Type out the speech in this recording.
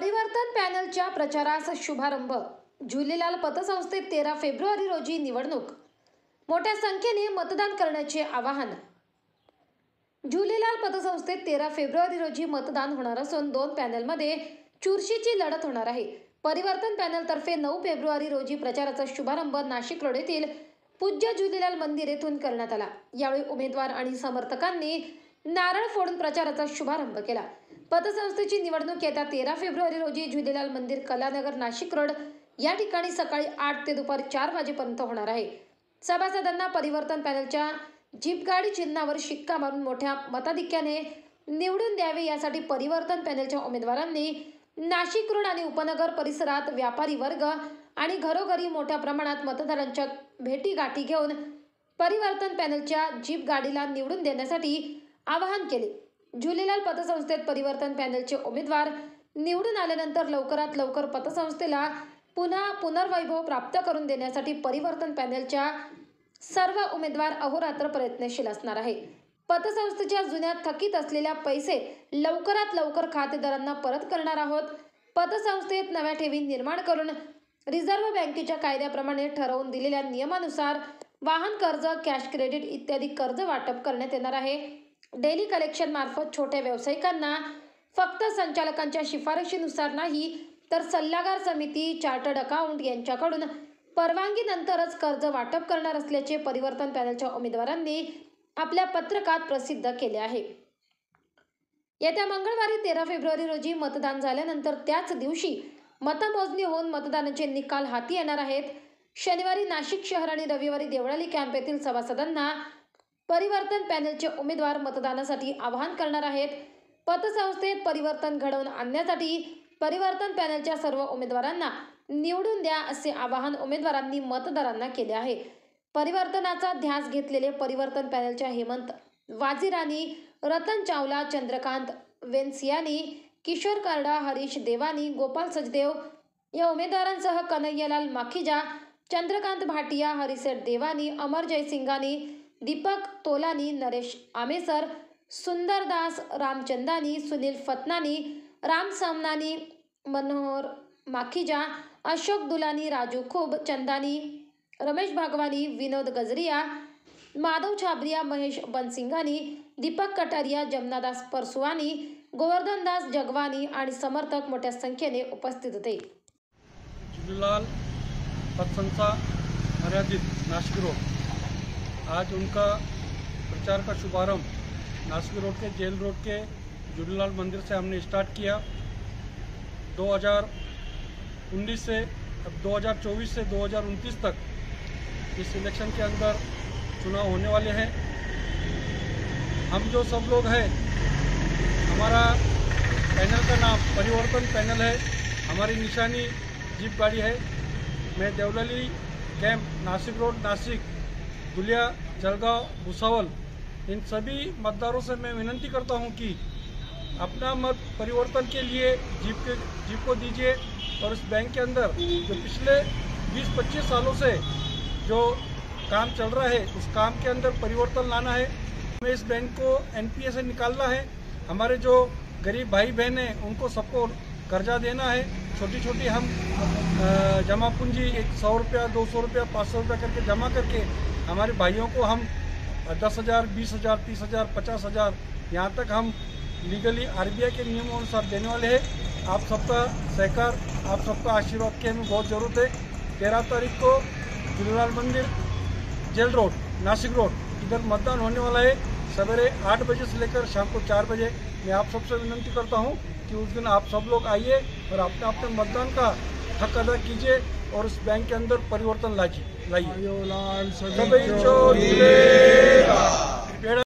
परिवर्तन पॅनलच्या प्रचारास शुभारंभ। झुलेलाल पतसंस्थेत 13 फेब्रुवारी रोजी निवडणूक। मोठ्या संख्येने मतदान करण्याचे आवाहन। झुलेलाल पतसंस्थेत 13 फेब्रुवारी रोजी मतदान होणार असून 2 पॅनलमध्ये चुरशीची लढत होणार आहे। परिवर्तन पॅनलतर्फे 9 फेब्रुवारी रोजी प्रचाराचा शुभारंभ नाशिक रोड येथील पूज्य झुलेलाल मंदिर येथून करण्यात आला। यावेळी उमेदवार आणि समर्थकांनी नारळ फोडून प्रचाराचा शुभारंभ केला। पतसंस्थेची निवडणूक येत्या 13 फेब्रुवारी रोजी झुलेलाल मंदिर, कलानगर, नाशिक रोड या ठिकाणी सकाळी 8 ते दुपारी 4 वाजेपर्यंत होणार आहे। सभासदांना परिवर्तन पॅनलच्या जीप गाडी चिन्हावर शिक्का मारून मोठ्या मताधिक्याने निवडून द्यावे यासाठी परिवर्तन पॅनलच्या उमेदवारांनी नाशिक रोड आणि उपनगर परिसरात व्यापारी वर्ग आणि घरोघरी मोठ्या प्रमाणात मतदारांच्या भेटीगाठी घेऊन परिवर्तन पॅनलच्या जीप गाडीला निवडून देण्यासाठी आवाहन केले। झुलेलाल पतसंस्थेत परिवर्तन पॅनलचे उमेदवार निवडून आल्यानंतर लवकरात लवकर पतसंस्थेला पुन्हा पुनर्वैभव प्राप्त करून देण्यासाठी परिवर्तन पॅनलच्या सर्व उमेदवार अहोरात्र प्रयत्नशील असणार आहे। पतसंस्थेच्या जुन्या थकीत असलेल्या पैसे लवकरात लवकर खातेदारांना परत करणार आहोत। पतसंस्थेत नव्या ठेवी निर्माण करून रिझर्व्ह बँकेच्या कायद्याप्रमाणे ठरवून दिलेल्या नियमानुसार वाहन कर्ज, कॅश क्रेडिट इत्यादी कर्ज वाटप करण्यात येणार आहे। डेली कलेक्शन मार्फत छोट्या व्यावसायिकांना फक्त संचालकांच्या शिफारशीनुसार नाही तर सल्लागार समिती, चार्टर्ड अकाउंट यांच्याकडून परवानगीनंतरच कर्ज वाटप करणार असल्याचे परिवर्तन पॅनलच्या उमेदवारांनी आपल्या पत्रकात प्रसिद्ध केले आहे। येत्या मंगळवारी 13 फेब्रुवारी रोजी मतदान झाल्यानंतर त्याच दिवशी मतमोजणी होऊन मतदानाचे निकाल हाती येणार आहेत। शनिवारी नाशिक शहर आणि रविवारी देवळाली कॅम्प येथील सभासदांना परिवर्तन पॅनलचे उमेदवार मतदानासाठी आवाहन करणार आहेत। पतसंस्थेत परिवर्तन घडवून आणण्यासाठी परिवर्तन पॅनलच्या सर्व उमेदवारांना निवडून द्या असे आवाहन उमेदवारांनी मतदारांना केले आहे। परिवर्तनाचा ध्यास घेतलेले परिवर्तन पॅनलच्या हेमंत वाजीरानी, रतन चावला, चंद्रकांत वेन्सियानी, किशोर करडा, हरीश देवानी, गोपाल सचदेव या उमेदवारांसह कन्हैयालाल माखीजा, चंद्रकांत भाटिया, हरिसेठ देवानी, अमर जयसिंगानी, दीपक तोलानी, नरेश आमेसर, सुंदरदास रामचंदानी, सुनील फतनानी, राम सामनानी, मनोहर माखीजा, अशोक दुलानी, राजू खूब चंदानी, रमेश भागवानी, विनोद गजरिया, माधव छाबरिया, महेश बनसिंगानी, दीपक कटारिया, जमनादास परसुवानी, गोवर्धनदास जगवानी आणि समर्थक मोठ्या संख्येने उपस्थित होते। झुलेलाल पतसंस्था मर्यादित नासिक रोड, आज उनका प्रचार का शुभारंभ नासिक रोड के जेल रोड के झुलेलाल मंदिर से हमने स्टार्ट किया। 2019 से अब 2024 से 2029 तक इस इलेक्शन के अंदर चुनाव होने वाले हैं। हम जो सब लोग हैं, हमारा पैनल का नाम परिवर्तन पैनल है, हमारी निशानी जीप गाड़ी है। मैं देवलाली कैंप, नासिक रोड, नासिक, दुलिया, जलगांव, भुसावल इन सभी मतदारों से मैं विनती करता हूं कि अपना मत परिवर्तन के लिए जीप को दीजिए और इस बैंक के अंदर जो पिछले 20-25 सालों से जो काम चल रहा है उस काम के अंदर परिवर्तन लाना है। हमें इस बैंक को एनपीए से निकालना है। हमारे जो गरीब भाई बहन हैं उनको सबको कर्जा देना है। छोटी छोटी हम जमा पूंजी 100 रुपया, 200 रुपया, 500 रुपया करके जमा करके हमारे भाइयों को हम 10,000, 20,000, 30,000, 50,000 यहाँ तक हम लीगली आरबीआई के नियमों अनुसार देने वाले हैं। आप सबका सहकार, आप सबका आशीर्वाद की हमें बहुत ज़रूरत है। 13 तारीख को झुलेलाल मंदिर, जेल रोड, नासिक रोड इधर मतदान होने वाला है। सवेरे 8 बजे से लेकर शाम को 4 बजे। मैं आप सबसे विनती करता हूं कि उस दिन आप सब लोग आइए और अपने अपने मतदान का हक अदा कीजिए और उस बैंक के अंदर परिवर्तन लाइए।